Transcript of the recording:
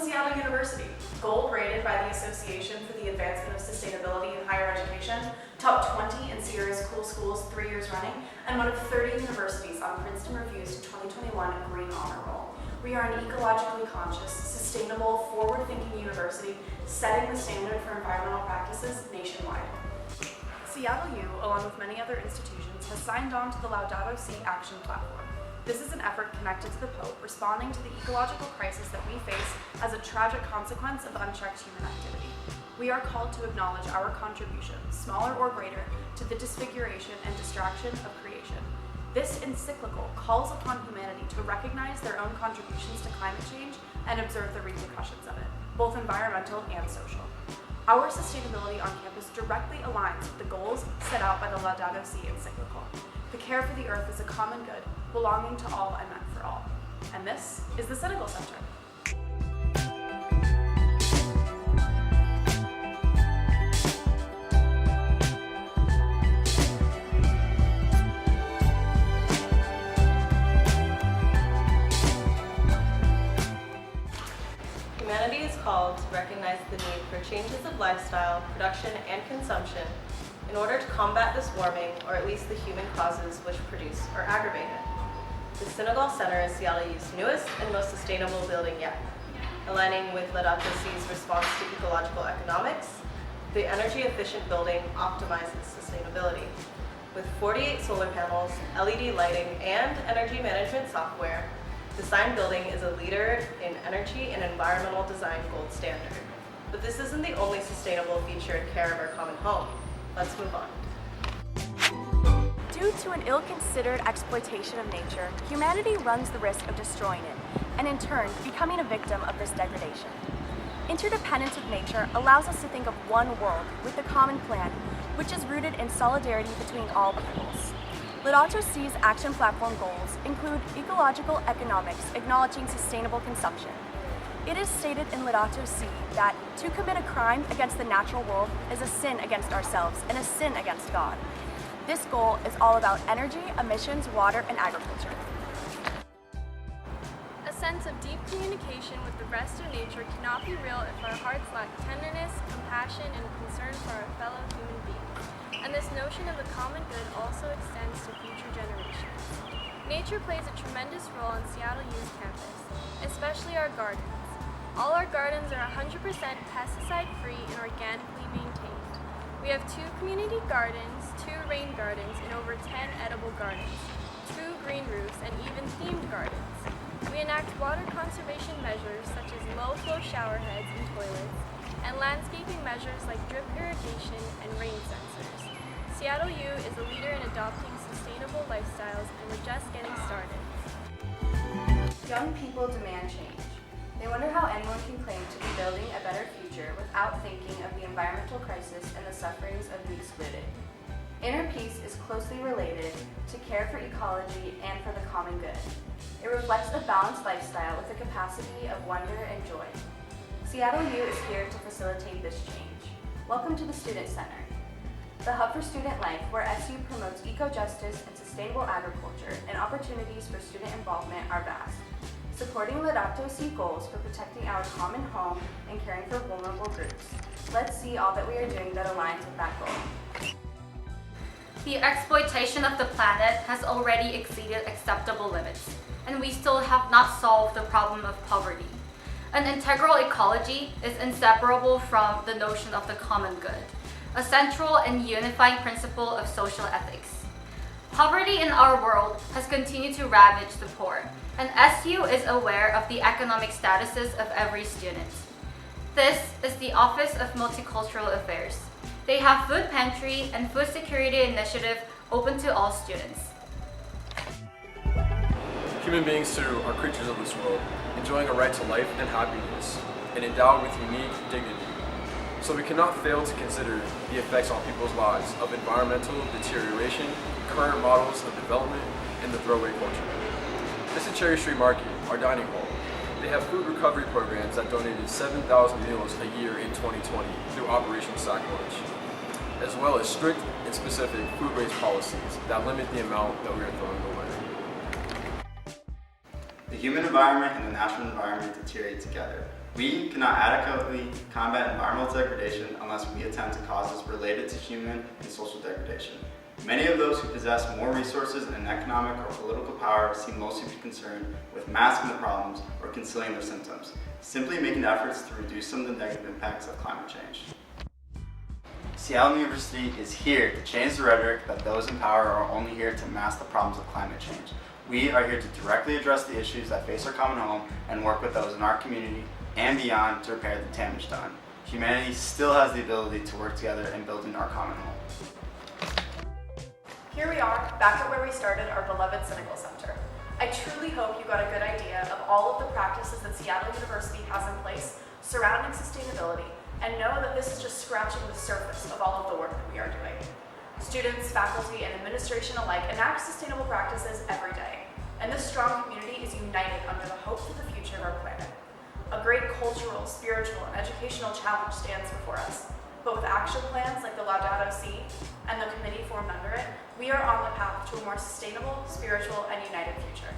Seattle University, gold rated by the Association for the Advancement of Sustainability in Higher Education, top 20 in Sierra's Cool Schools 3 years running, and one of 30 universities on Princeton Review's 2021 Green Honor Roll. We are an ecologically conscious, sustainable, forward-thinking university setting the standard for environmental practices nationwide. Seattle U, along with many other institutions, has signed on to the Laudato Si action platform. This is an effort connected to the Pope, responding to the ecological crisis that we face as a tragic consequence of unchecked human activity. We are called to acknowledge our contribution, smaller or greater, to the disfiguration and distraction of creation. This encyclical calls upon humanity to recognize their own contributions to climate change and observe the repercussions of it, both environmental and social. Our sustainability on campus directly aligns with the goals set out by the Laudato Si encyclical. The care for the earth is a common good, belonging to all and meant for all. And this is the Senegal Center. Humanity is called to recognize the need for changes of lifestyle, production, and consumption in order to combat this warming, or at least the human causes which produce or aggravate it. The Senegal Center is Seattle U's newest and most sustainable building yet, aligning with Laudato Si's response to ecological economics. The energy-efficient building optimizes sustainability. With 48 solar panels, LED lighting, and energy management software, the Sign building is a leader in energy and environmental design gold standard. But this isn't the only sustainable feature and care of our common home. Let's move on. Due to an ill-considered exploitation of nature, humanity runs the risk of destroying it, and in turn, becoming a victim of this degradation. Interdependence with nature allows us to think of one world with a common plan, which is rooted in solidarity between all peoples. Laudato Si's action platform goals include ecological economics, acknowledging sustainable consumption. It is stated in Laudato Si that to commit a crime against the natural world is a sin against ourselves and a sin against God. This goal is all about energy, emissions, water, and agriculture. A sense of deep communication with the rest of nature cannot be real if our hearts lack tenderness, compassion, and concern for our fellow human beings. And this notion of the common good also extends to future generations. Nature plays a tremendous role on Seattle U's campus, especially our gardens. All our gardens are 100% pesticide-free and organically maintained. We have 2 community gardens, 2 rain gardens, and over 10 edible gardens, 2 green roofs, and even themed gardens. We enact water conservation measures such as low-flow shower heads and toilets, and landscaping measures like drip irrigation and rain sensors. Seattle U is a leader in adopting sustainable lifestyles, and we're just getting started. Young people demand change. They wonder how anyone can claim to be building a better future without thinking of the environmental crisis and the sufferings of the excluded. Inner peace is closely related to care for ecology and for the common good. It reflects a balanced lifestyle with a capacity of wonder and joy. Seattle U is here to facilitate this change. Welcome to the Student Center, the hub for student life where SU promotes eco-justice and sustainable agriculture, and opportunities for student involvement are vast. Supporting Laudato Si goals for protecting our common home and caring for vulnerable groups. Let's see all that we are doing that aligns with that goal. The exploitation of the planet has already exceeded acceptable limits, and we still have not solved the problem of poverty. An integral ecology is inseparable from the notion of the common good, a central and unifying principle of social ethics. Poverty in our world has continued to ravage the poor, and SU is aware of the economic statuses of every student. This is the Office of Multicultural Affairs. They have food pantry and food security initiative open to all students. Human beings too are creatures of this world, enjoying a right to life and happiness, and endowed with unique dignity. So we cannot fail to consider the effects on people's lives of environmental deterioration, current models of development, and the throwaway culture. This is Cherry Street Market, our dining hall. They have food recovery programs that donated 7,000 meals a year in 2020 through Operation Sack Lunch, as well as strict and specific food waste policies that limit the amount that we are throwing away. The human environment and the natural environment deteriorate together. We cannot adequately combat environmental degradation unless we attempt to causes related to human and social degradation. Many of those who possess more resources and economic or political power seem mostly to be concerned with masking the problems or concealing their symptoms, simply making efforts to reduce some of the negative impacts of climate change. Seattle University is here to change the rhetoric that those in power are only here to mask the problems of climate change. We are here to directly address the issues that face our common home and work with those in our community and beyond to repair the damage done. Humanity still has the ability to work together in building our common home. Here we are, back at where we started our beloved Cynical Center. I truly hope you got a good idea of all of the practices that Seattle University has in place surrounding sustainability, and know that this is just scratching the surface of all of the work that we are doing. Students, faculty, and administration alike enact sustainable practices every day, and this strong community is united under the hope for the future of our planet. A great cultural, spiritual, and educational challenge stands before us, but with action plans like the Laudato Si and the committee formed under it, we are on the path to a more sustainable, spiritual, and united future.